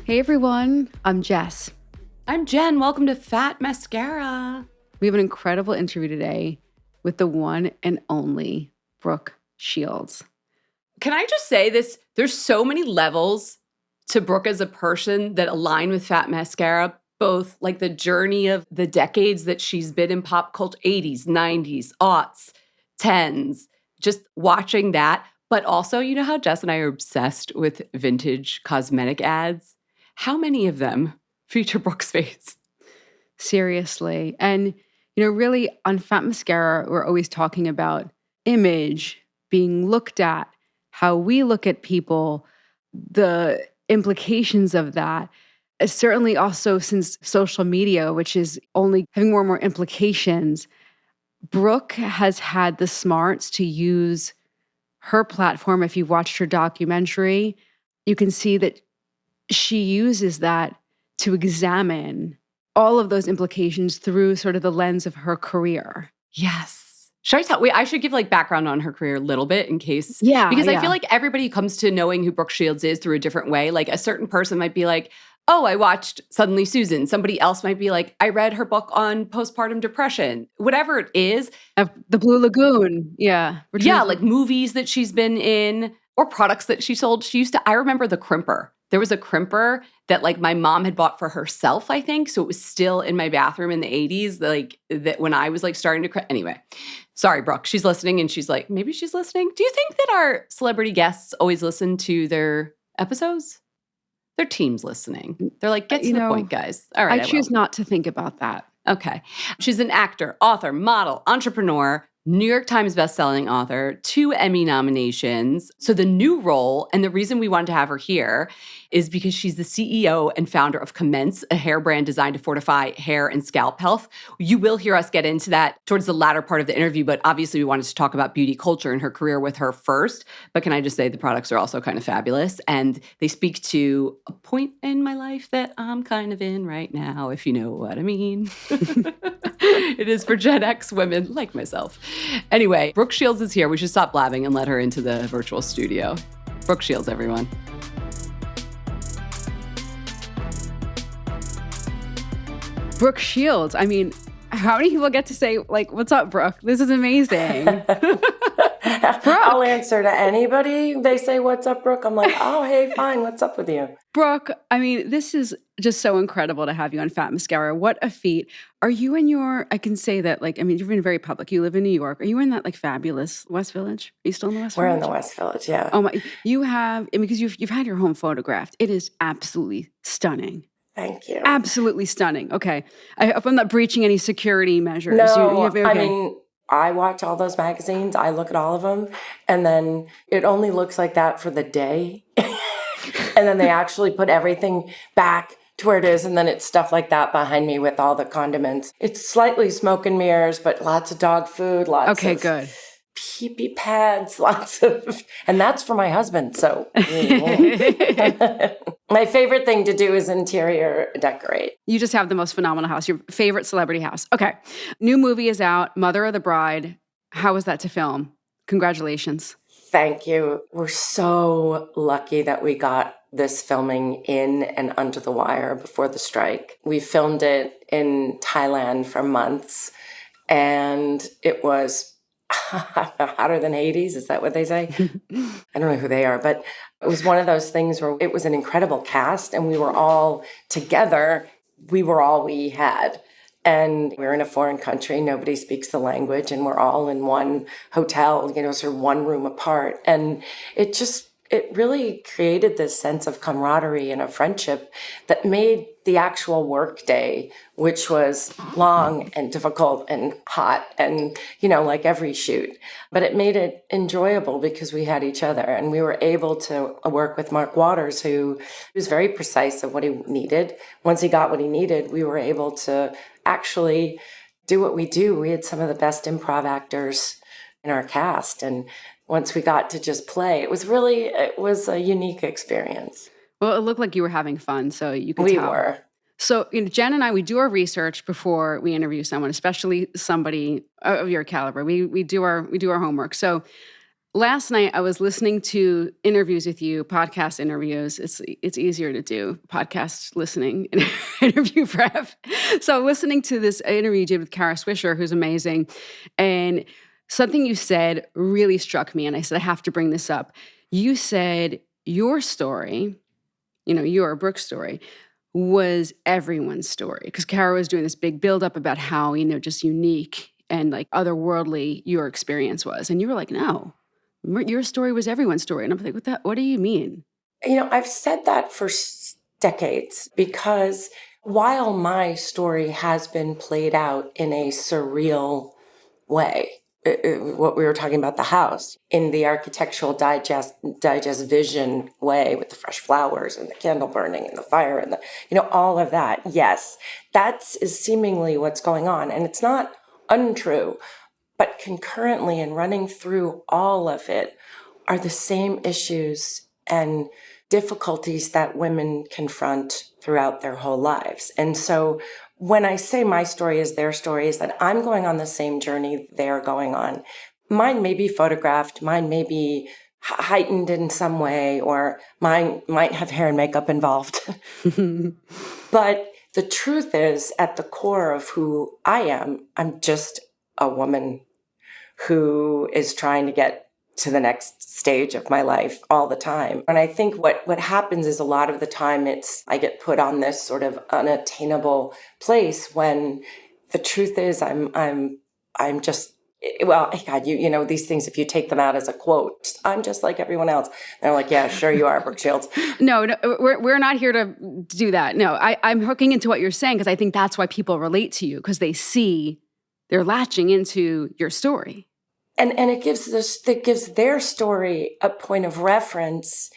Hey everyone, I'm Jess. I'm Jen. Welcome to Fat Mascara. We have an incredible interview today with the one and only Brooke Shields. Can I just say this? There's so many levels to Brooke as a person that align with Fat Mascara, both like the journey of the decades that she's been in pop culture, 80s, 90s, aughts, 10s, just watching that. But also, you know how Jess and I are obsessed with vintage cosmetic ads? How many of them feature Brooke's face? Seriously. And, really on Fat Mascara, we're always talking about image, being looked at, how we look at people, the implications of that. Certainly also since social media, which is only having more and more implications, Brooke has had the smarts to use her platform. If you've watched her documentary, you can see that she uses that to examine all of those implications through sort of the lens of her career. Yes. I should give like background on her career a little bit in case. Yeah. Because I feel like everybody comes to knowing who Brooke Shields is through a different way. Like a certain person might be like, oh, I watched Suddenly Susan. Somebody else might be like, I read her book on postpartum depression. Whatever it is. The Blue Lagoon. Yeah. Like movies that she's been in or products that she sold. I remember the crimper. There was a crimper that like my mom had bought for herself, I think. So it was still in my bathroom in the 80s, like that when I was like starting to Anyway, sorry, Brooke. She's listening and she's like, maybe she's listening. Do you think that our celebrity guests always listen to their episodes? Their team's listening. They're like, get to the point, guys. All right. I choose not to think about that. Okay. She's an actor, author, model, entrepreneur, New York Times bestselling author, 2 Emmy nominations. So the new role, and the reason we wanted to have her here is because she's the CEO and founder of Commence, a hair brand designed to fortify hair and scalp health. You will hear us get into that towards the latter part of the interview, but obviously we wanted to talk about beauty culture and her career with her first. But can I just say the products are also kind of fabulous, and they speak to a point in my life that I'm kind of in right now, if you know what I mean. It is for Gen X women like myself. Anyway, Brooke Shields is here. We should stop blabbing and let her into the virtual studio. Brooke Shields, everyone. Brooke Shields. I mean, how many people get to say, like, what's up, Brooke? This is amazing. I'll answer to anybody. They say, what's up, Brooke? I'm like, oh, hey, fine. What's up with you? Brooke, I mean, this is just so incredible to have you on Fat Mascara. What a feat. Are you in I can say that, like, I mean, you've been very public. You live in New York. Are you in that, like, fabulous West Village? Are you still in the West Village? We're in the West Village, yeah. Oh, my. You have, because you've had your home photographed. It is absolutely stunning. Thank you. Absolutely stunning. Okay. I hope I'm not breaching any security measures. No, okay. I mean, I watch all those magazines. I look at all of them. And then it only looks like that for the day. And then they actually put everything back to where it is. And then it's stuff like that behind me with all the condiments. It's slightly smoke and mirrors, but lots of dog food, lots of good. pee-pee pads, lots of, and that's for my husband. So my favorite thing to do is interior decorate. You just have the most phenomenal house, your favorite celebrity house. Okay. New movie is out, Mother of the Bride. How was that to film? Congratulations. Thank you. We're so lucky that we got this filming in and under the wire before the strike. We filmed it in Thailand for months, and it was hotter than Hades. Is that what they say? I don't know who they are, but it was one of those things where it was an incredible cast, and we were all together. We were all we had. And we're in a foreign country, nobody speaks the language, and we're all in one hotel, sort of one room apart. And it really created this sense of camaraderie and a friendship that made the actual work day, which was long and difficult and hot and, like every shoot. But it made it enjoyable because we had each other, and we were able to work with Mark Waters, who was very precise of what he needed. Once he got what he needed, we were able to actually do what we do. We had some of the best improv actors in our cast, and once we got to just play, it was a unique experience. Well, it looked like you were having fun, so you can tell. We were. So, Jen and I, we do our research before we interview someone, especially somebody of your caliber. We do our homework. So, Last night I was listening to interviews with you, podcast interviews. It's easier to do podcast listening and interview prep. So listening to this interview you did with Kara Swisher, who's amazing, and something you said really struck me, and I said I have to bring this up. You said your story, your Brooke's story, was everyone's story because Kara was doing this big buildup about how just unique and like otherworldly your experience was, and you were like, no. Your story was everyone's story. And I'm like, what do you mean? I've said that for decades because while my story has been played out in a surreal way, what we were talking about, the house, in the architectural digest vision way with the fresh flowers and the candle burning and the fire and all of that. Yes, is seemingly what's going on. And it's not untrue. But concurrently and running through all of it are the same issues and difficulties that women confront throughout their whole lives. And so when I say my story is their story, is that I'm going on the same journey they're going on. Mine may be photographed, mine may be heightened in some way, or mine might have hair and makeup involved. But the truth is, at the core of who I am, I'm just a woman who is trying to get to the next stage of my life all the time. And I think what happens is a lot of the time I get put on this sort of unattainable place when the truth is I'm just, well, God, these things, if you take them out as a quote, I'm just like everyone else. They're like, yeah, sure you are, Brooke Shields. No, we're not here to do that. No, I'm hooking into what you're saying because I think that's why people relate to you, because they're latching into your story. And it gives their story a point of reference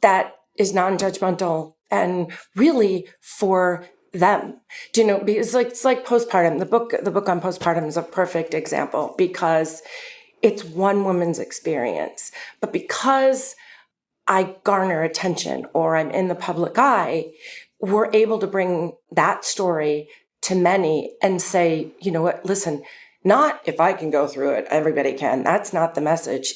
that is non-judgmental and really for them. Because it's like postpartum. The book on postpartum is a perfect example because it's one woman's experience. But because I garner attention or I'm in the public eye, we're able to bring that story to many and say, you know what, listen, not if I can go through it, everybody can. That's not the message.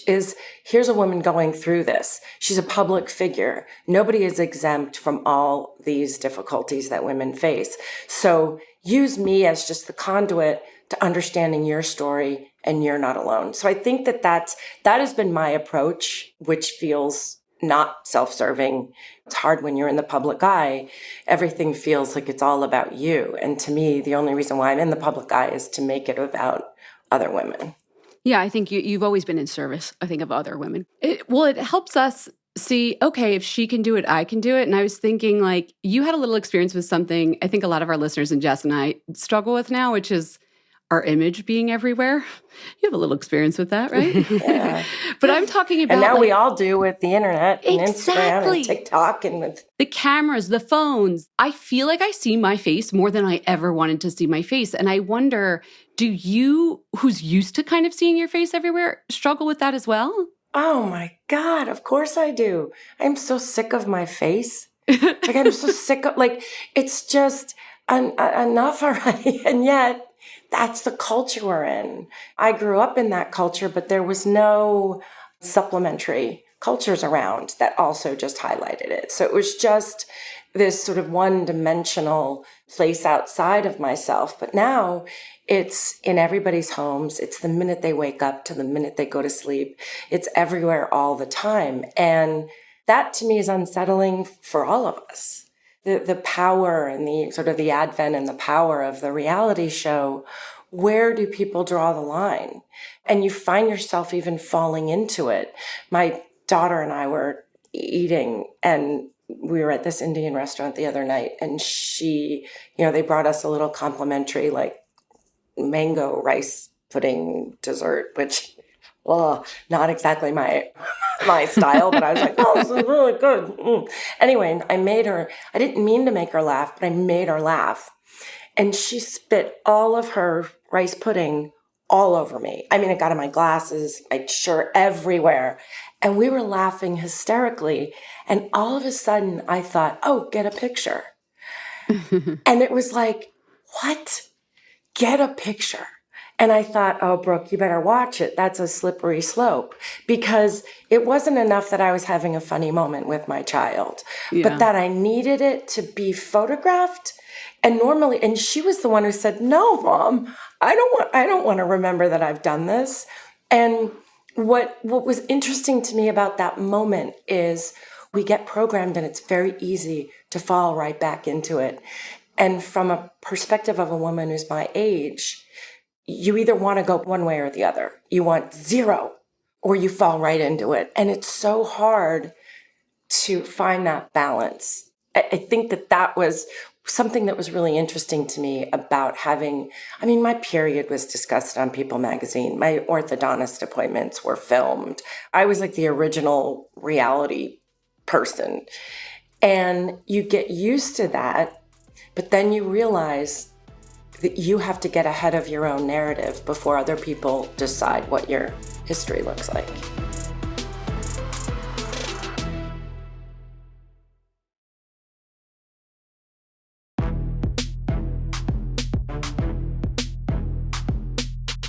Here's a woman going through this. She's a public figure. Nobody is exempt from all these difficulties that women face. So use me as just the conduit to understanding your story, and you're not alone. So I think that has been my approach, which feels not self-serving. It's hard when you're in the public eye. Everything feels like it's all about you. And to me, the only reason why I'm in the public eye is to make it about other women. Yeah, I think you've always been in service, I think, of other women. It helps us see, okay, if she can do it, I can do it. And I was thinking, like, you had a little experience with something I think a lot of our listeners and Jess and I struggle with now, which is our image being everywhere. You have a little experience with that, right? Yeah. But I'm talking about, and now we all do with the internet and exactly. Instagram and TikTok and with the cameras, the phones. I feel like I see my face more than I ever wanted to see my face. And I wonder, do you, who's used to kind of seeing your face everywhere, struggle with that as well? Oh my God, of course I do. I'm so sick of my face. Like, I'm so sick of, like, it's just enough already. And yet, that's the culture we're in. I grew up in that culture, but there was no supplementary cultures around that also just highlighted it. So it was just this sort of one-dimensional place outside of myself. But now it's in everybody's homes. It's the minute they wake up to the minute they go to sleep. It's everywhere all the time. And that to me is unsettling for all of us. The power and the sort of the advent and the power of the reality show, where do people draw the line? And you find yourself even falling into it. My daughter and I were eating, and we were at this Indian restaurant the other night, and she, they brought us a little complimentary, like, mango rice pudding dessert, which, not exactly my style, but I was like, oh, this is really good. Anyway, I didn't mean to make her laugh, but I made her laugh. And she spit all of her rice pudding all over me. I mean, it got in my glasses, my shirt, everywhere. And we were laughing hysterically. And all of a sudden I thought, oh, get a picture. And it was like, what? Get a picture. And I thought, oh, Brooke, you better watch it. That's a slippery slope, because it wasn't enough that I was having a funny moment with my child, but Yeah. that I needed it to be photographed. And normally, and she was the one who said, no, Mom, I don't want to remember that I've done this. And what was interesting to me about that moment is we get programmed and it's very easy to fall right back into it. And from a perspective of a woman who's my age, you either want to go one way or the other. You want zero or you fall right into it. And it's so hard to find that balance. I think that was something that was really interesting to me about having, I mean, my period was discussed on People magazine. My orthodontist appointments were filmed. I was like the original reality person. And you get used to that, but then you realize that you have to get ahead of your own narrative before other people decide what your history looks like.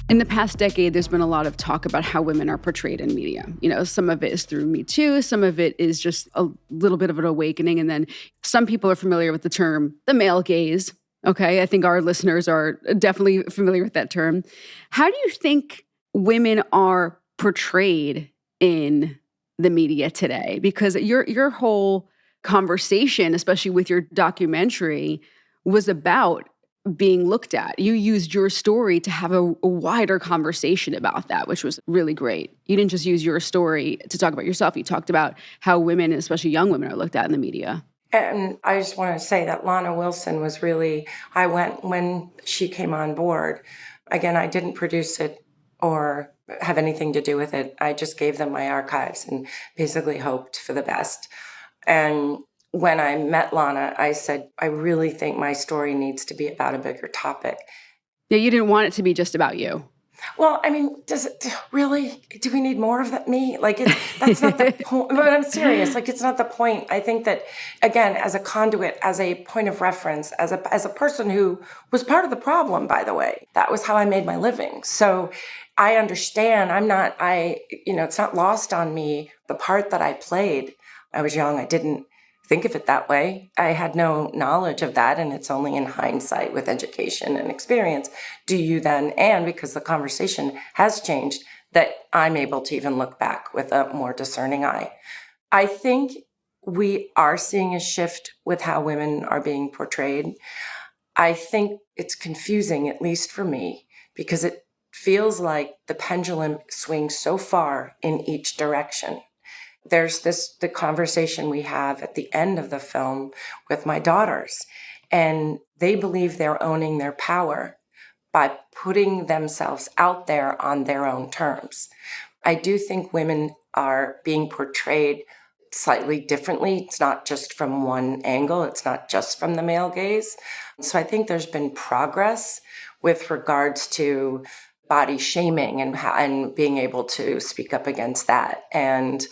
In the past decade, there's been a lot of talk about how women are portrayed in media. Some of it is through Me Too, some of it is just a little bit of an awakening. And then some people are familiar with the term the male gaze. Okay, I think our listeners are definitely familiar with that term. How do you think women are portrayed in the media today? Because your whole conversation, especially with your documentary, was about being looked at. You used your story to have a wider conversation about that, which was really great. You didn't just use your story to talk about yourself. You talked about how women, especially young women, are looked at in the media. And I just want to say that Lana Wilson was really, I went when she came on board. Again, I didn't produce it or have anything to do with it. I just gave them my archives and basically hoped for the best. And when I met Lana, I said, I really think my story needs to be about a bigger topic. Yeah, you didn't want it to be just about you. Well, I mean, does it really? Do we need more of that? Me? Like, that's not the point. But I'm serious. Like, it's not the point. I think that, again, as a conduit, as a point of reference, as a person who was part of the problem, by the way, that was how I made my living. So I understand. It's not lost on me the part that I played. I was young. I didn't think of it that way. I had no knowledge of that, and it's only in hindsight with education and experience do you then, and because the conversation has changed, that I'm able to even look back with a more discerning eye. I think we are seeing a shift with how women are being portrayed. I think it's confusing, at least for me, because it feels like the pendulum swings so far in each direction. There's the conversation we have at the end of the film with my daughters, and they believe they're owning their power by putting themselves out there on their own terms. I do think women are being portrayed slightly differently. It's not just from one angle. It's not just from the male gaze. So I think there's been progress with regards to body shaming and being able to speak up against that, and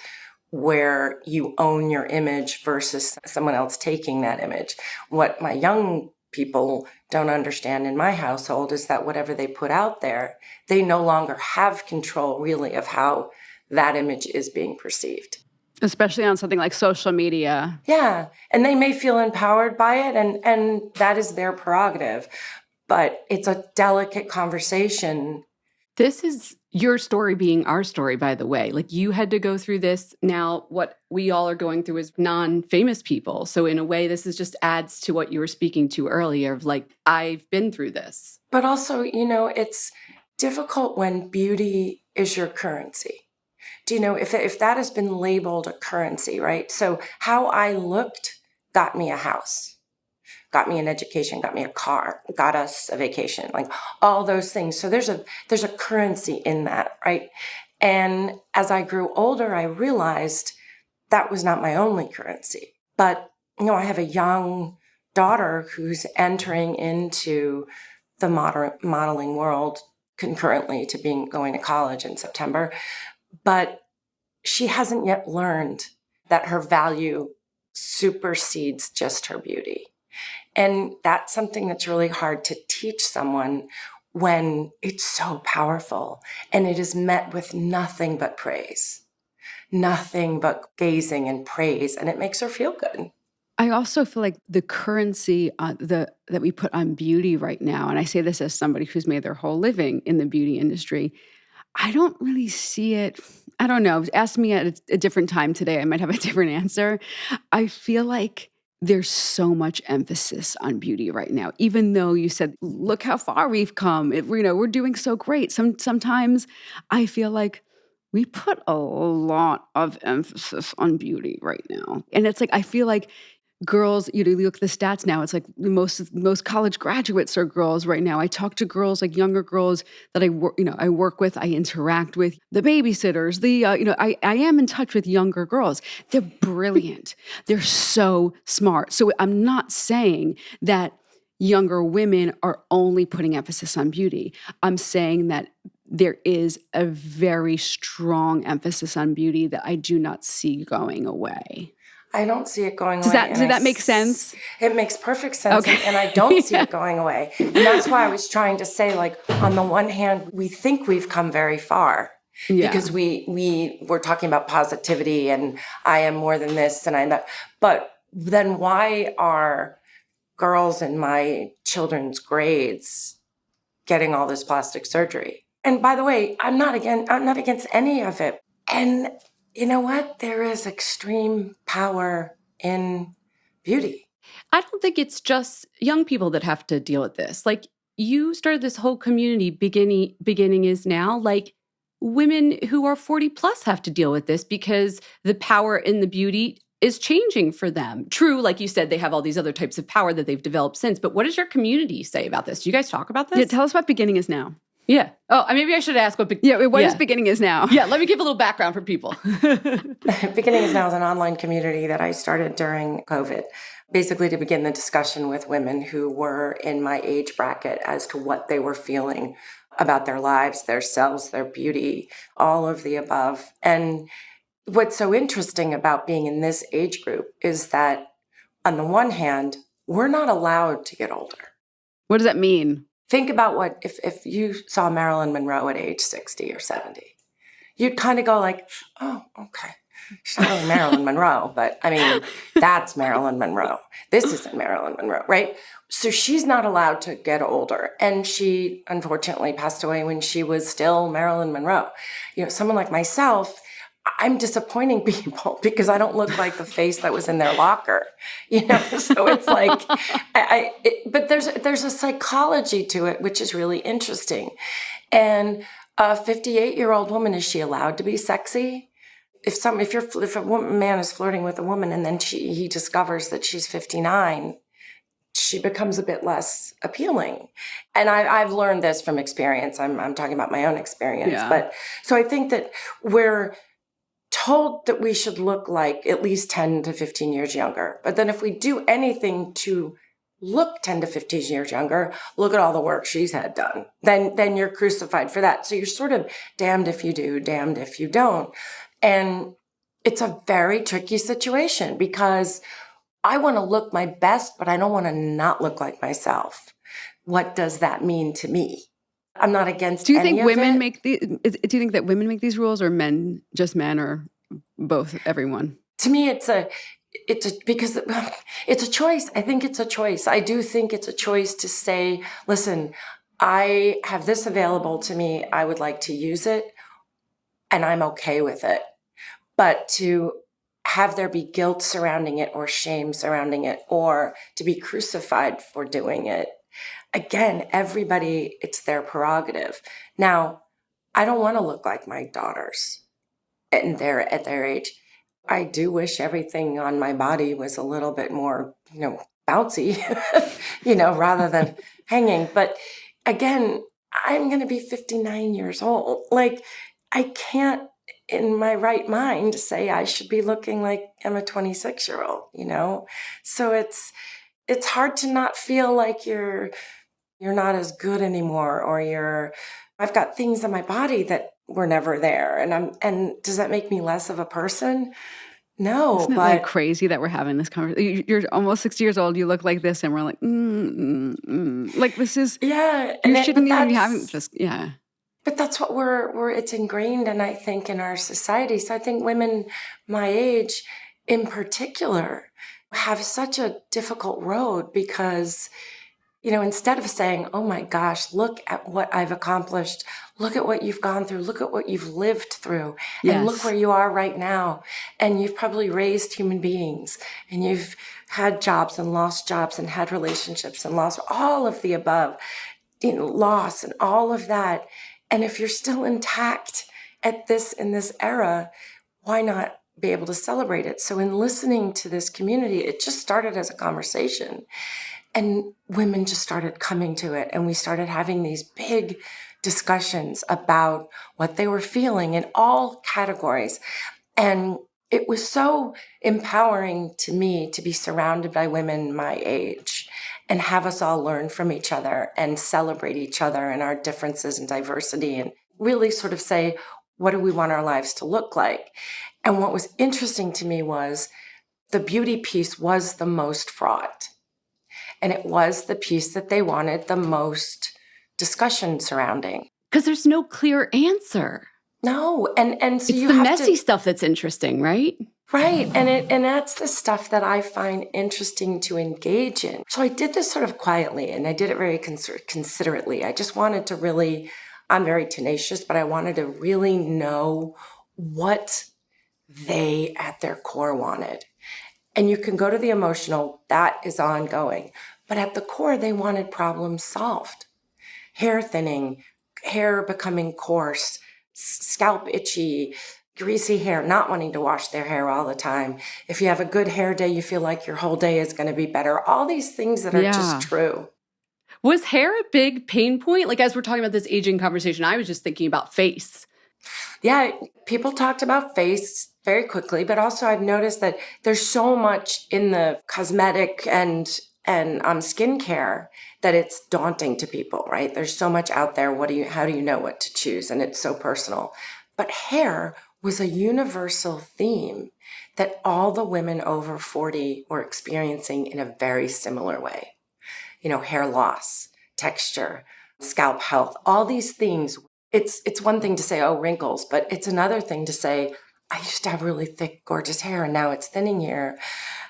where you own your image versus someone else taking that image. What my young people don't understand in my household is that whatever they put out there, they no longer have control really of how that image is being perceived. Especially on something like social media. Yeah, and they may feel empowered by it, and that is their prerogative. But it's a delicate conversation. This is your story being our story, by the way. Like, you had to go through this. Now, what we all are going through is non-famous people. So in a way, this is just adds to what you were speaking to earlier of like, I've been through this. But also, it's difficult when beauty is your currency. Do you know if that has been labeled a currency, right? So how I looked got me a house, got me an education, got me a car, got us a vacation, like all those things. So there's a currency in that, right? And as I grew older, I realized that was not my only currency. But I have a young daughter who's entering into the modeling world concurrently to going to college in September. But she hasn't yet learned that her value supersedes just her beauty. And that's something that's really hard to teach someone when it's so powerful and it is met with nothing but praise, nothing but gazing and praise, and it makes her feel good. I also feel like the currency that we put on beauty right now, and I say this as somebody who's made their whole living in the beauty industry, I don't really see it. I don't know. Ask me at a different time today. I might have a different answer. I feel like there's so much emphasis on beauty right now, even though you said, look how far we've come. We're doing so great. Sometimes I feel like we put a lot of emphasis on beauty right now. And it's like, I feel like girls, you look at the stats now, it's like most college graduates are girls right now. I talk to girls, like younger girls that I work with, I interact with, the babysitters, I am in touch with younger girls. They're brilliant. They're so smart. So I'm not saying that younger women are only putting emphasis on beauty. I'm saying that there is a very strong emphasis on beauty that I do not see going away. I don't see it going Does away. that make sense? It makes perfect sense. Okay. And I don't see it going away. And that's why I was trying to say, like, on the one hand, we think we've come very far. Yeah. Because we were talking about positivity and I am more than this and I'm that. But then why are girls in my children's grades getting all this plastic surgery? And by the way, I'm not against any of it. And you know what? There is extreme power in beauty. I don't think it's just young people that have to deal with this. Like, you started this whole community, beginning is now. Like, women who are 40 plus have to deal with this because the power in the beauty is changing for them. True, like you said, they have all these other types of power that they've developed since. But what does your community say about this? Do you guys talk about this? Yeah, tell us what beginning is now. Yeah. Oh, maybe I should ask what. What is beginning is now? Yeah, let me give a little background for people. Beginning is Now is an online community that I started during COVID, basically to begin the discussion with women who were in my age bracket as to what they were feeling about their lives, their selves, their beauty, all of the above. And what's so interesting about being in this age group is that, on the one hand, we're not allowed to get older. What does that mean? Think about what if you saw Marilyn Monroe at age 60 or 70. You'd kind of go like, oh, okay. She's not really Marilyn Monroe, but I mean, that's Marilyn Monroe. This isn't Marilyn Monroe, right? So she's not allowed to get older. And she unfortunately passed away when she was still Marilyn Monroe. Someone like myself, I'm disappointing people because I don't look like the face that was in their locker, So it's like, but there's a psychology to it, which is really interesting. And a 58-year-old woman, is she allowed to be sexy? If a man is flirting with a woman and then he discovers that she's 59, she becomes a bit less appealing. And I've learned this from experience. I'm talking about my own experience. Yeah. But so I think that we're told that we should look like at least 10 to 15 years younger. But then if we do anything to look 10 to 15 years younger, look at all the work she's had done. Then you're crucified for that. So you're sort of damned if you do, damned if you don't. And it's a very tricky situation because I want to look my best, but I don't want to not look like myself. What does that mean to me? I'm not against any of it. Do you think that women make these rules, or men or both, everyone? To me, because it's a choice. I think it's a choice. I do think it's a choice to say, listen, I have this available to me. I would like to use it, and I'm okay with it. But to have there be guilt surrounding it or shame surrounding it or to be crucified for doing it, again, everybody, it's their prerogative. Now, I don't want to look like my daughters at their age. I do wish everything on my body was a little bit more, bouncy, rather than hanging. But again, I'm going to be 59 years old. Like, I can't, in my right mind, say I should be looking like I'm a 26-year-old, So it's hard to not feel like you're not as good anymore, or I've got things on my body that were never there. And does that make me less of a person? No, Isn't it like but crazy that we're having this conversation? You're almost 60 years old. You look like this, and we're like, like this is yeah, you but shouldn't even be having this. Yeah. that's what we're it's ingrained in, I think, in our society. So I think women my age in particular have such a difficult road because, instead of saying, oh my gosh, look at what I've accomplished, look at what you've gone through, look at what you've lived through, and look Yes. where you are right now. And you've probably raised human beings, and you've had jobs and lost jobs and had relationships and lost all of the above, loss and all of that. And if you're still intact in this era, why not be able to celebrate it? So in listening to this community, it just started as a conversation. And women just started coming to it. And we started having these big discussions about what they were feeling in all categories. And it was so empowering to me to be surrounded by women my age and have us all learn from each other and celebrate each other and our differences and diversity and really sort of say, what do we want our lives to look like? And what was interesting to me was the beauty piece was the most fraught. And it was the piece that they wanted the most discussion surrounding. Because there's no clear answer. No, and so It's you the have messy to, stuff that's interesting, right? right, and that's the stuff that I find interesting to engage in. So I did this sort of quietly, and I did it very considerately. I just wanted to really, I'm very tenacious, but I wanted to really know what they at their core wanted. And you can go to the emotional, that is ongoing. But at the core, they wanted problems solved. Hair thinning, hair becoming coarse, scalp itchy, greasy hair, not wanting to wash their hair all the time. If you have a good hair day, you feel like your whole day is going to be better. All these things that are just Yeah. true. Was hair a big pain point? Like, as we're talking about this aging conversation, I was just thinking about face. Yeah, people talked about face very quickly, but also I've noticed that there's so much in the cosmetic and skincare that it's daunting to people, right? There's so much out there. How do you know what to choose? And it's so personal. But hair was a universal theme that all the women over 40 were experiencing in a very similar way. Hair loss, texture, scalp health, all these things. It's one thing to say, oh, wrinkles, but it's another thing to say, I used to have really thick, gorgeous hair, and now it's thinning here,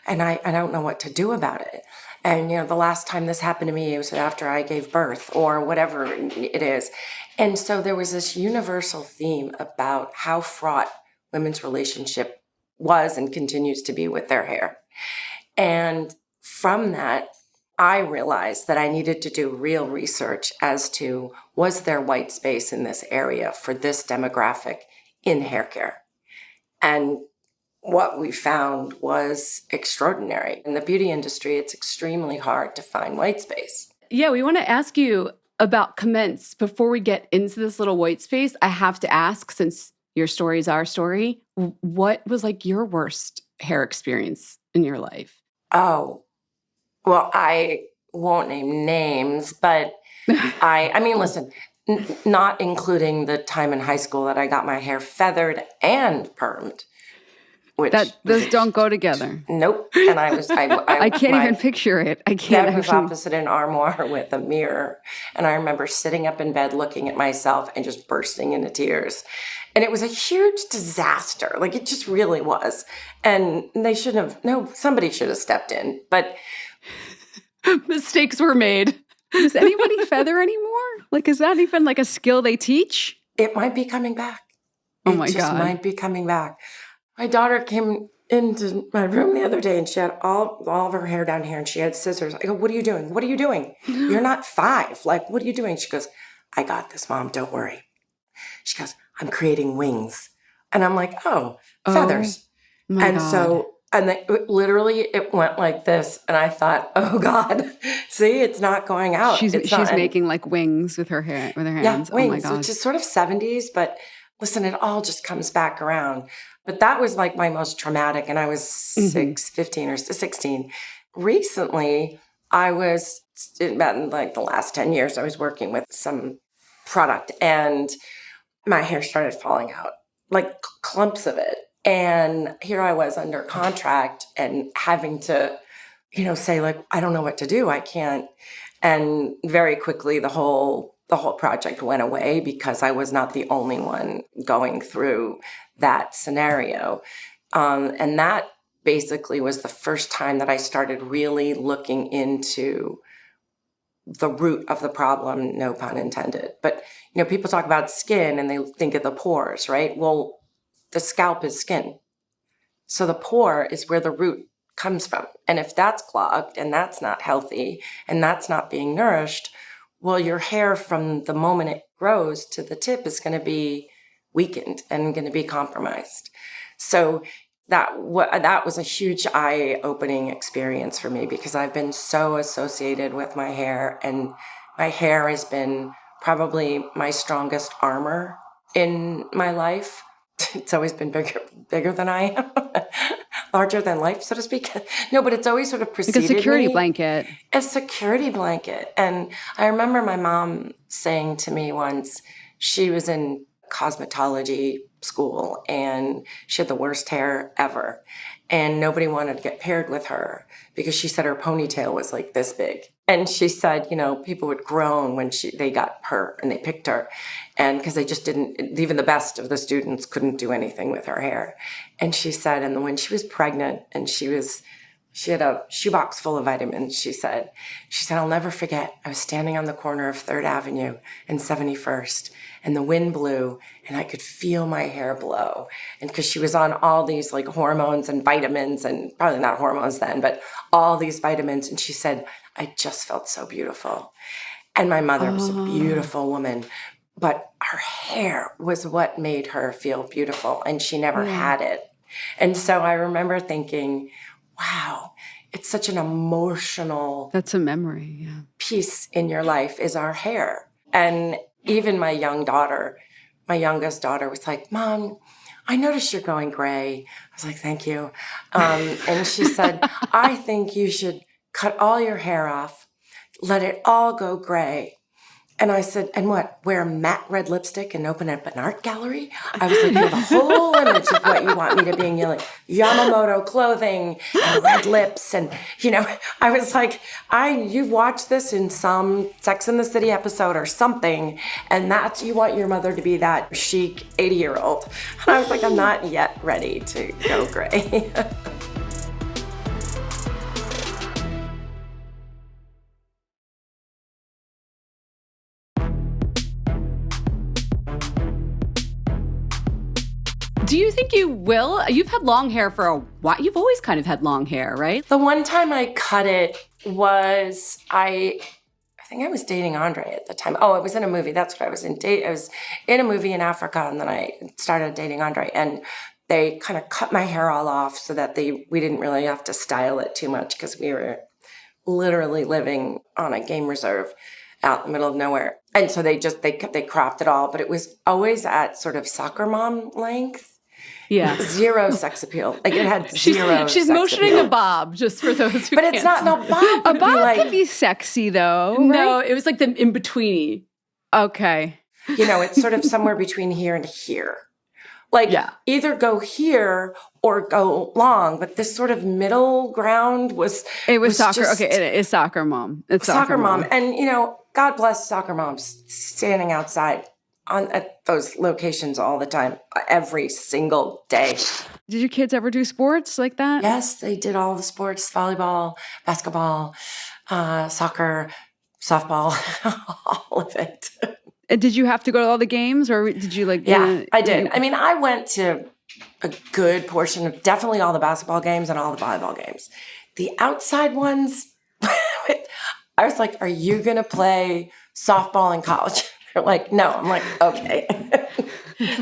and I don't know what to do about it. And, the last time this happened to me, it was after I gave birth or whatever it is. And so there was this universal theme about how fraught women's relationship was and continues to be with their hair. And from that, I realized that I needed to do real research as to, was there white space in this area for this demographic in hair care? And what we found was extraordinary. In the beauty industry, it's extremely hard to find white space. Yeah, we want to ask you about Commence. Before we get into this little white space, I have to ask, since your story is our story, what was like your worst hair experience in your life? Oh, well, I won't name names, but I mean, listen, not including the time in high school that I got my hair feathered and permed, which That was those don't go together. nope. And I can't my even picture it. I can't bed was actually. opposite an armoire with a mirror. And I remember sitting up in bed looking at myself and just bursting into tears. And it was a huge disaster. Like, it just really was. And somebody should have stepped in. But Mistakes were made. Does anybody feather anymore? Like, is that even like a skill they teach? it might be coming back. Oh It my just God. might be coming back. My daughter came into my room the other day and she had all of her hair down here and she had scissors. I go, what are you doing? What are you doing? You're not 5. Like, what are you doing? She goes, I got this, Mom. Don't worry. She goes, I'm creating wings. And I'm like, oh, feathers. My And God. so, and literally it went like this. And I thought, oh God, see, it's not going out. She's It's not, making like wings with her hair, with her yeah, hands. Oh my wings, God. which is sort of 70s, but listen, it all just comes back around. But that was like my most traumatic, and I was 15 or 16. Recently, I was, about in like the last 10 years, I was working with some product, and my hair started falling out, like clumps of it. And here I was under contract and having to, say like, I don't know what to do. I can't. And very quickly, the whole project went away because I was not the only one going through that scenario. And that basically was the first time that I started really looking into the root of the problem, no pun intended. But, people talk about skin and they think of the pores, right? Well, the scalp is skin. So the pore is where the root comes from. And if that's clogged and that's not healthy and that's not being nourished, well, your hair from the moment it grows to the tip is going to be weakened and going to be compromised. So that was a huge eye-opening experience for me because I've been so associated with my hair, and my hair has been probably my strongest armor in my life. It's always been bigger than I am, larger than life, so to speak. No, but it's always sort of Like a preceded security me. blanket. A security blanket. And I remember my mom saying to me once, she was in cosmetology school and she had the worst hair ever. And nobody wanted to get paired with her because she said her ponytail was like this big. And she said, people would groan when they got her and they picked her. And because they just didn't, even the best of the students couldn't do anything with her hair. And she said, and when she was pregnant and she had a shoebox full of vitamins, she said, I'll never forget, I was standing on the corner of 3rd Avenue and 71st, and the wind blew, and I could feel my hair blow. And because she was on all these like hormones and vitamins, and probably not hormones then, but all these vitamins, and she said, I just felt so beautiful. And my mother was a beautiful woman, but her hair was what made her feel beautiful, and she never had it. And so I remember thinking, wow, it's such an emotional That's a memory, yeah. piece in your life is our hair. And even my youngest daughter was like, Mom, I noticed you're going gray. I was like, thank you. And she said, I think you should cut all your hair off, let it all go gray. And I said, and what, wear matte red lipstick and open up an art gallery? I was like, you have a whole image of what you want me to be. And you're like, Yamamoto clothing and red lips. And, I was like, you've watched this in some Sex and the City episode or something. And you want your mother to be that chic 80-year-old. And I was like, I'm not yet ready to go gray. Do you think you will? You've had long hair for a while. You've always kind of had long hair, right? The one time I cut it was, I think I was dating Andre at the time. Oh, I was in a movie. That's what I was in. I was in a movie in Africa, and then I started dating Andre. And they kind of cut my hair all off so that we didn't really have to style it too much because we were literally living on a game reserve out in the middle of nowhere. And so they cropped it all, but it was always at sort of soccer mom length. Yeah. Zero sex appeal. Like it had zero She's sex motioning appeal. a bob, just for those who But it's not, no, bob A would bob be like, can be sexy, though, No, right? it was like the in-betweeny. Okay. it's sort of somewhere between here and here. Like either go here or go long, but this sort of middle ground was soccer. just, Okay, it is soccer mom. It's soccer mom. And, God bless soccer moms standing outside at those locations all the time, every single day. Did your kids ever do sports like that? Yes, they did all the sports, volleyball, basketball, soccer, softball, all of it. Did you have to go to all the games, or did you Yeah, I did. I mean, I went to a good portion of definitely all the basketball games and all the volleyball games. The outside ones, I was like, are you going to play softball in college? They're like, no. I'm like, okay.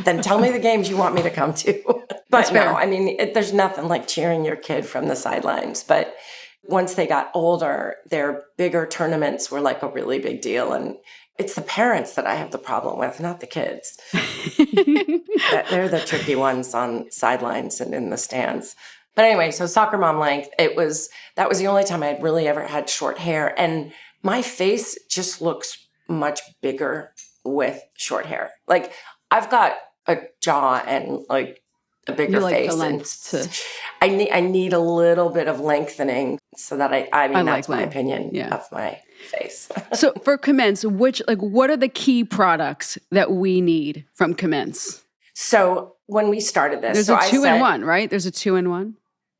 Then tell me the games you want me to come to. But no, I mean, there's nothing like cheering your kid from the sidelines. But once they got older, their bigger tournaments were like a really big deal. And it's the parents that I have the problem with, not the kids. They're the tricky ones on sidelines and in the stands. But anyway, so soccer mom length, that was the only time I'd really ever had short hair. And my face just looks much bigger with short hair. Like I've got a jaw and like a bigger You like the face. length to... I need a little bit of lengthening so that I mean, that's my opinion of my face. So for Commence, what are the key products that we need from Commence? So when we started this, there's a 2-in-1, right? There's a 2-in-1.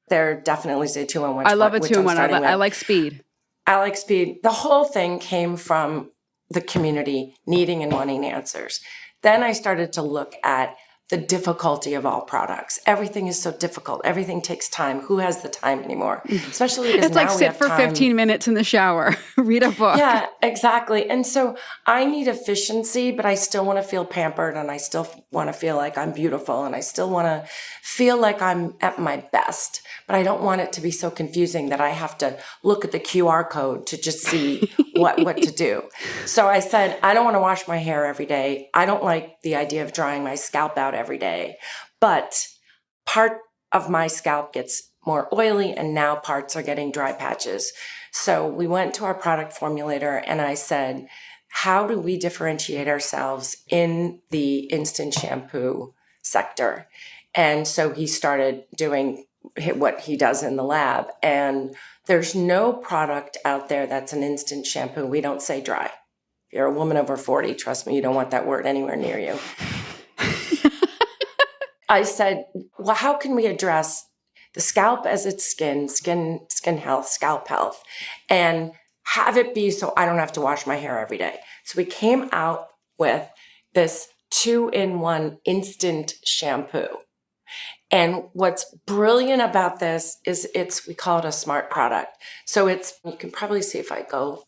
There definitely is a 2-in-1. I love a 2-in-1. I like speed. I like speed. The whole thing came from the community needing and wanting answers. Then I started to look at the difficulty of all products. Everything is so difficult. Everything takes time. Who has the time anymore? Especially because it's like sit for 15 minutes in the shower, read a book. Yeah, exactly. And so I need efficiency, but I still want to feel pampered, and I still want to feel like I'm beautiful, and I still want to feel like I'm at my best. But I don't want it to be so confusing that I have to look at the QR code to just see what to do. So I said, I don't want to wash my hair every day. I don't like the idea of drying my scalp out every day. But part of my scalp gets more oily, and now parts are getting dry patches. So we went to our product formulator, and I said, how do we differentiate ourselves in the instant shampoo sector? And so he started doing what he does in the lab. And there's no product out there that's an instant shampoo. We don't say dry. If you're a woman over 40, trust me, you don't want that word anywhere near you. I said, well, how can we address the scalp as its skin health, scalp health, and have it be so I don't have to wash my hair every day? So we came out with this 2-in-1 instant shampoo. And what's brilliant about this is we call it a smart product. So you can probably see if I go.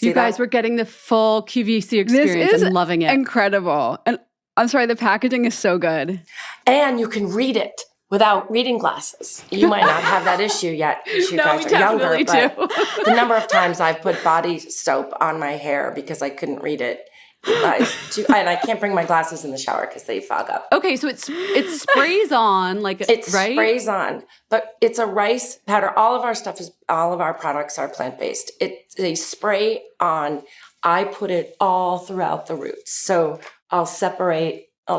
You guys were getting the full QVC experience and loving it. Incredible. And I'm sorry, the packaging is so good. And you can read it without reading glasses. You might not have that issue yet because you guys are younger, but the number of times I've put body soap on my hair because I couldn't read it. And I can't bring my glasses in the shower because they fog up. Okay, so it sprays on right? Sprays on, but it's a rice powder. All of our products are plant-based. They spray on. I put it all throughout the roots. So I'll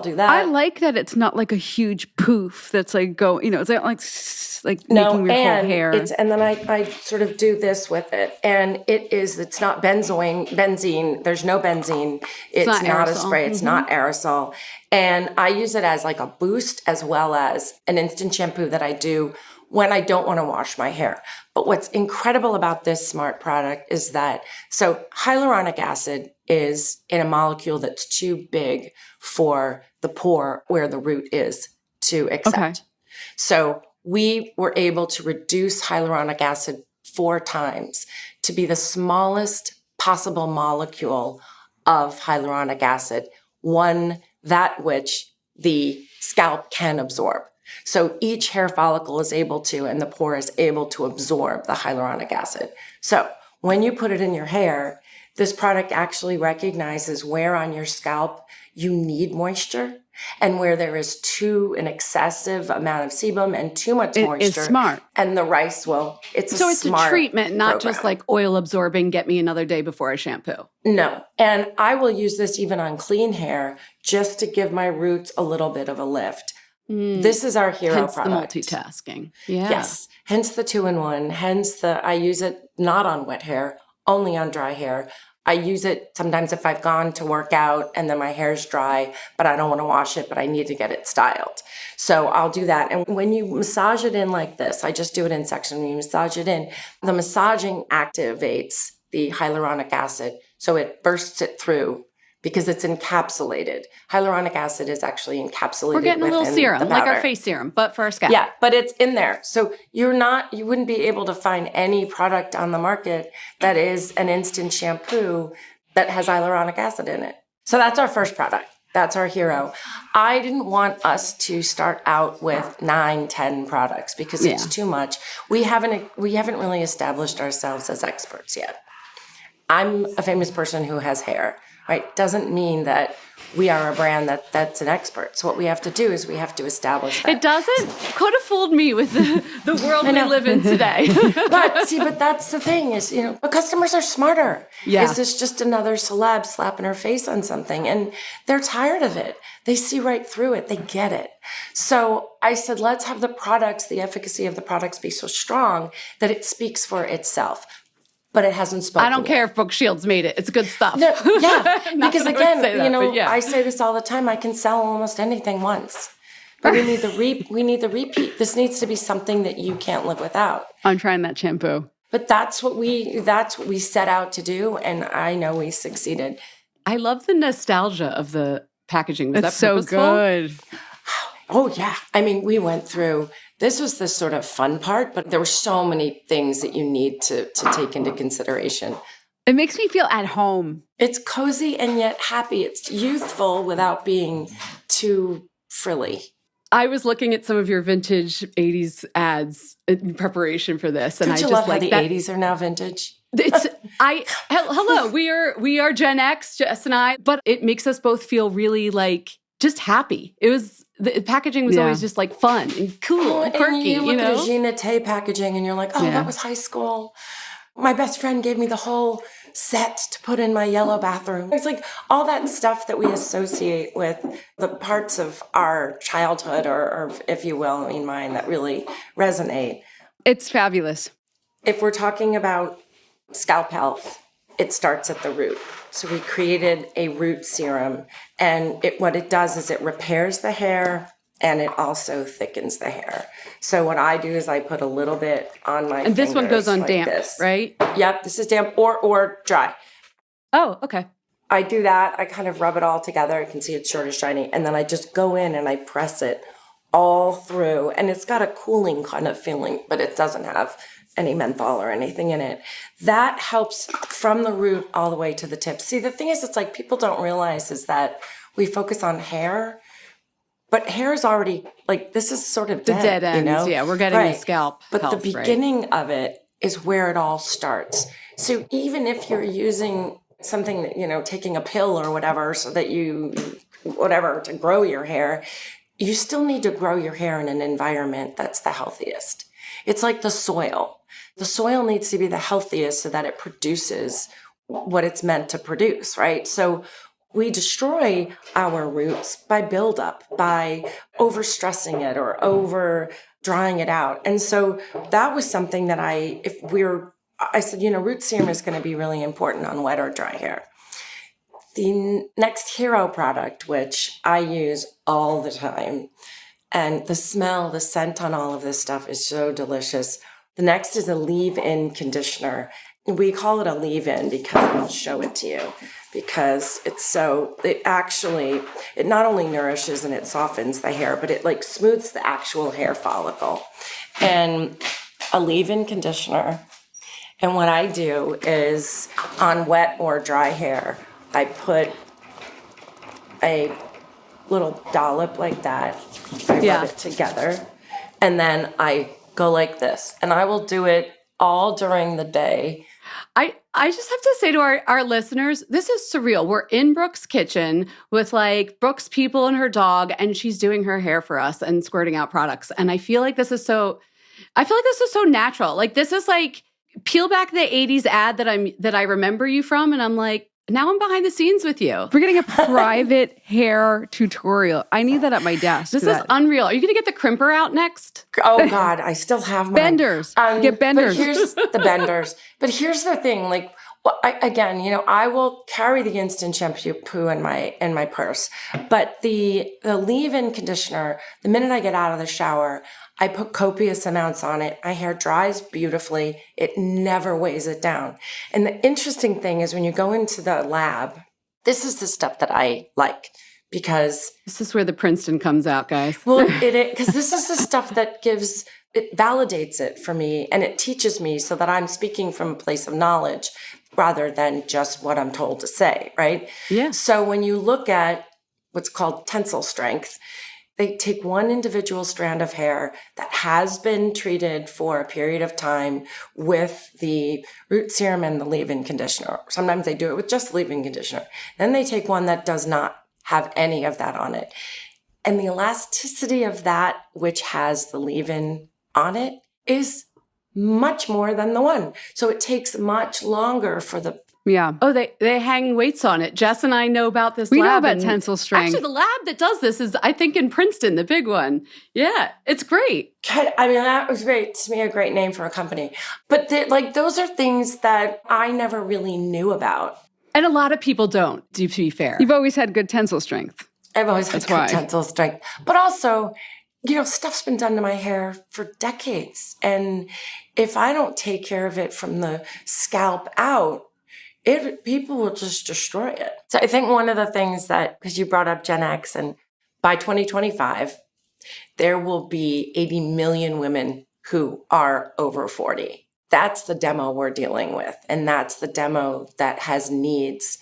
do that. I like that it's not like a huge poof that's like it's like making your whole hair. And then I sort of do this with it. And it's not benzene. There's no benzene. It's not a spray. It's not aerosol. And I use it as like a boost as well as an instant shampoo that I do when I don't want to wash my hair. But what's incredible about this smart product is that, so hyaluronic acid is in a molecule that's too big for the pore where the root is to accept. Okay. So we were able to reduce hyaluronic acid 4 times to be the smallest possible molecule of hyaluronic acid, that which the scalp can absorb. So each hair follicle is able to, and the pore is able to absorb the hyaluronic acid. So when you put it in your hair, this product actually recognizes where on your scalp you need moisture and where there is an excessive amount of sebum and too much moisture. It's smart. And the rice it's a treatment, not just like oil absorbing, get me another day before I shampoo. No. And I will use this even on clean hair just to give my roots a little bit of a lift. This is our hero hence product. The multitasking. Yeah. Yes. Hence the 2-in-1. Hence I use it not on wet hair, only on dry hair. I use it sometimes if I've gone to work out and then my hair's dry, but I don't want to wash it, but I need to get it styled. So I'll do that. And when you massage it in like this, I just do it in section. When you massage it in, the massaging activates the hyaluronic acid. So it bursts it through because it's encapsulated. Hyaluronic acid is actually encapsulated. We're getting a little serum, like our powder. face serum, but for our scalp. Yeah, but it's in there. So you wouldn't be able to find any product on the market that is an instant shampoo that has hyaluronic acid in it. So that's our first product. That's our hero. I didn't want us to start out with 9, 10 products because it's too much. We haven't really established ourselves as experts yet. I'm a famous person who has hair. right? Doesn't mean that we are a brand that's an expert. So what we have to do is we have to establish that. It doesn't? Could have fooled me with the world we live in today. But that's the thing is, but customers are smarter. Yeah. Is this just another celeb slapping her face on something? And they're tired of it. They see right through it. They get it. So I said, let's have the efficacy of the products be so strong that it speaks for itself. But it hasn't spoken. I don't care if Brooke Shields made it. It's good stuff. No, yeah, because again, yeah. I say this all the time. I can sell almost anything once, but we need the repeat. This needs to be something that you can't live without. I'm trying that shampoo. But that's what we set out to do, and I know we succeeded. I love the nostalgia of the packaging. Was It's that so purposeful? good. Oh yeah, I mean, we went through. This was the sort of fun part, but there were so many things that you need to take into consideration. It makes me feel at home. It's cozy and yet happy. It's youthful without being too frilly. I was looking at some of your vintage 80s ads in preparation for this. And Don't you I love just how the 80s are now vintage? Hello, we are Gen X, Jess and I, but it makes us both feel really like just happy. The packaging was always just like fun and cool and quirky, and you look at a Gina Tay packaging and you're like, that was high school. My best friend gave me the whole set to put in my yellow bathroom. It's like all that stuff that we associate with the parts of our childhood or if you will, mine, that really resonate. It's fabulous. If we're talking about scalp health, it starts at the root. So we created a root serum, and what it does is it repairs the hair and it also thickens the hair. So what I do is I put a little bit on my And this one goes on like damp, this. right? Yep, this is damp or dry. Oh, okay. I do that. I kind of rub it all together. You can see it's short and shiny. And then I just go in and I press it all through. And it's got a cooling kind of feeling, but it doesn't have any menthol or anything in it. That helps from the root all the way to the tip. See, the thing is, it's like people don't realize is that we focus on hair, but hair is already, like, this is sort of dead, The dead ends, yeah. We're getting the scalp But health, the beginning of it is where it all starts. So even if you're using something that, taking a pill or whatever so that to grow your hair, you still need to grow your hair in an environment that's the healthiest. It's like the soil. The soil needs to be the healthiest so that it produces what it's meant to produce, right? So we destroy our roots by buildup, by overstressing it or over drying it out. And so that was something that I said, root serum is going to be really important on wet or dry hair. The next hero product, which I use all the time, and the smell, the scent on all of this stuff is so delicious. The next is a leave-in conditioner. We call it a leave-in because I'll show it to you. Because it not only nourishes and it softens the hair, but it like smooths the actual hair follicle. And a leave-in conditioner. And what I do is on wet or dry hair, I put a little dollop like that. I rub it together. And then I go like this. And I will do it all during the day. I just have to say to our listeners, this is surreal. We're in Brooke's kitchen with like Brooke's people and her dog, and she's doing her hair for us and squirting out products. And I feel like this is so natural. Like this is like peel back the 80s ad that I remember you from, and I'm like, now I'm behind the scenes with you. We're getting a private hair tutorial. I need that at my desk. This is unreal. Are you going to get the crimper out next? Oh, God, I still have mine. Benders. Get benders. But here's the benders. But here's the thing. Like, I will carry the instant shampoo in my purse. But the leave-in conditioner, the minute I get out of the shower, I put copious amounts on it. My hair dries beautifully. It never weighs it down. And the interesting thing is when you go into the lab, this is the stuff that I like because... This is where the Princeton comes out, guys. Well, because this is the stuff that it validates it for me and it teaches me so that I'm speaking from a place of knowledge rather than just what I'm told to say, right? Yeah. So when you look at what's called tensile strength, They take one individual strand of hair that has been treated for a period of time with the root serum and the leave-in conditioner. Sometimes they do it with just the leave-in conditioner. Then they take one that does not have any of that on it. And the elasticity of that, which has the leave-in on it, is much more than the one. So it takes much longer for the... Yeah. Oh, they hang weights on it. Jess and I know about this We lab. know about and tensile strength. Actually, the lab that does this is, I think, in Princeton, the big one. Yeah, it's great. I mean, that was great. To me, a great name for a company. But those are things that I never really knew about. And a lot of people don't, to be fair. You've always had good tensile strength. I've always had good tensile strength. But also, stuff's been done to my hair for decades. And if I don't take care of it from the scalp out, people will just destroy it. So I think one of the things that, because you brought up Gen X, and by 2025, there will be 80 million women who are over 40. That's the demo we're dealing with. And that's the demo that has needs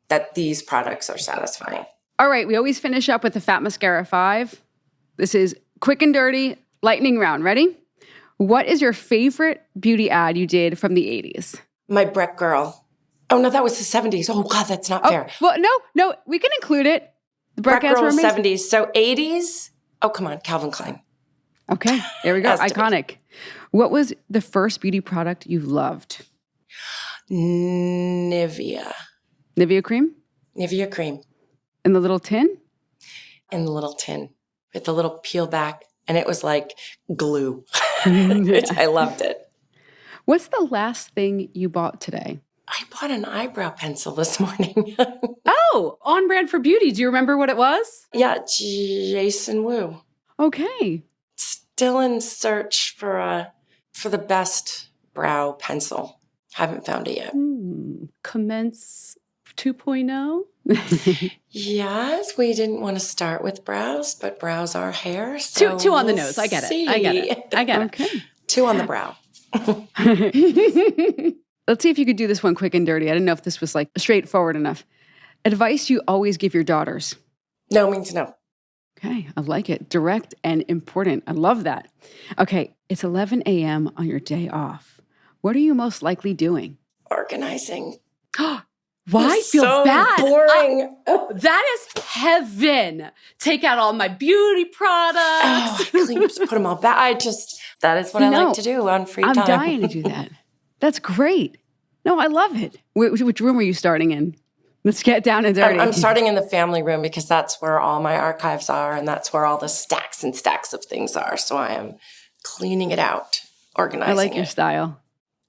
that these products are satisfying. All right, we always finish up with the Fat Mascara 5. This is quick and dirty, lightning round. Ready? What is your favorite beauty ad you did from the 80s? My Brooke girl. Oh, no, that was the 70s. Oh, God, that's not fair. Well, no, we can include it. The Brooke ads were girl amazing. 70s. So 80s? Oh, come on, Calvin Klein. Okay, there we go. Has to be. Iconic. What was the first beauty product you loved? Nivea. Nivea cream? Nivea cream. In the little tin? In the little tin with the little peel back. And it was like glue. I loved it. What's the last thing you bought today? I bought an eyebrow pencil this morning. Oh, on brand for beauty. Do you remember what it was? Yeah, Jason Wu. Okay. Still in search for the best brow pencil. Haven't found it yet. Commence 2.0? Yes, we didn't want to start with brows, but brows are hair. So two on the nose. I get it. Okay. 2 on the brow. Let's see if you could do this one quick and dirty. I didn't know if this was straightforward enough. Advice you always give your daughters. No means no. Okay, I like it. Direct and important. I love that. Okay, it's 11 a.m. on your day off. What are you most likely doing? Organizing. Why? I feel so bad. Boring. That is heaven. Take out all my beauty products. I clean up, put them all back. That is what I like to do on free time. I'm dying to do that. That's great. No, I love it. Which room are you starting in? Let's get down and dirty. I'm starting in the family room because that's where all my archives are and that's where all the stacks and stacks of things are. So I am cleaning it out, organizing I like your style.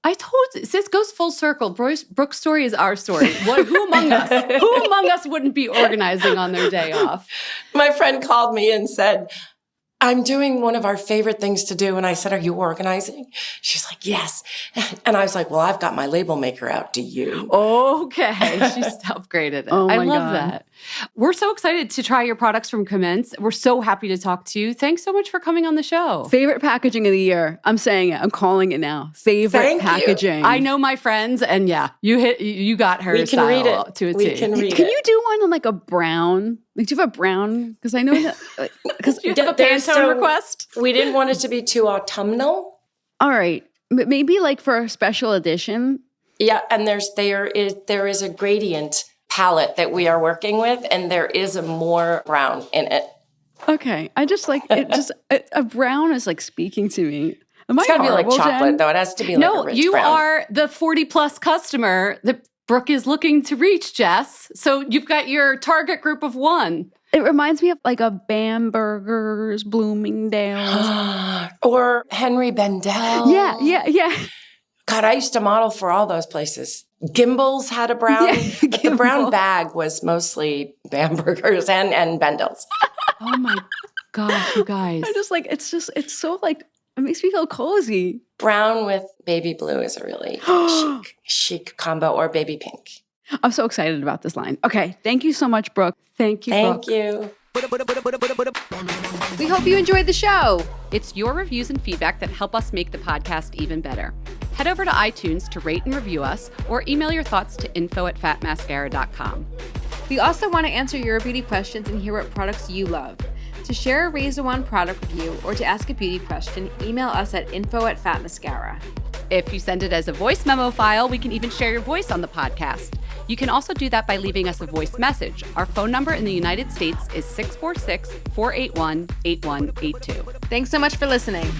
I told you, this goes full circle. Brooke's story is our story. Who among us wouldn't be organizing on their day off? My friend called me and said, I'm doing one of our favorite things to do. And I said, are you organizing? She's like, yes. And I was like, well, I've got my label maker out. Do you? Okay. She's upgraded it. Oh I my love God. that. We're so excited to try your products from Commence. We're so happy to talk to you. Thanks so much for coming on the show. Favorite packaging of the year. I'm saying it. I'm calling it now. Favorite Thank you. packaging. I know my friends, and yeah, you got her We can style read it. to a We T. can read Can it. you do one on a brown? Do you have a brown? Because I know that. Because Do you have a There's Pantone request? We didn't want it to be too autumnal. all right, but maybe for a special edition. Yeah, and there is a gradient palette that we are working with, and there is a more brown in it. Okay, I just like it. Just a brown is speaking to me. Am It's I got to be like horrible, chocolate, Jen? though. It has to be No, a rich you brown. are the 40-plus customer that Brooke is looking to reach, Jess. So you've got your target group of one. It reminds me of a Bamberger's, Bloomingdale's. Or Henry Bendel. Yeah. God, I used to model for all those places. Gimbals had a brown. Yeah, but the brown Gimbal. bag was mostly Bamberger's and Bendel's. Oh my gosh, you guys. I just it's so it makes me feel cozy. Brown with baby blue is a really chic combo, or baby pink. I'm so excited about this line. Okay, thank you so much, Brooke. Thank you, Thank Brooke. you. We hope you enjoyed the show. It's your reviews and feedback that help us make the podcast even better. Head over to iTunes to rate and review us, or email your thoughts to info@fatmascara.com. We also want to answer your beauty questions and hear what products you love. To share a Razor One product review or to ask a beauty question, email us at info@fatmascara. If you send it as a voice memo file, we can even share your voice on the podcast. You can also do that by leaving us a voice message. Our phone number in the United States is 646-481-8182. Thanks so much for listening.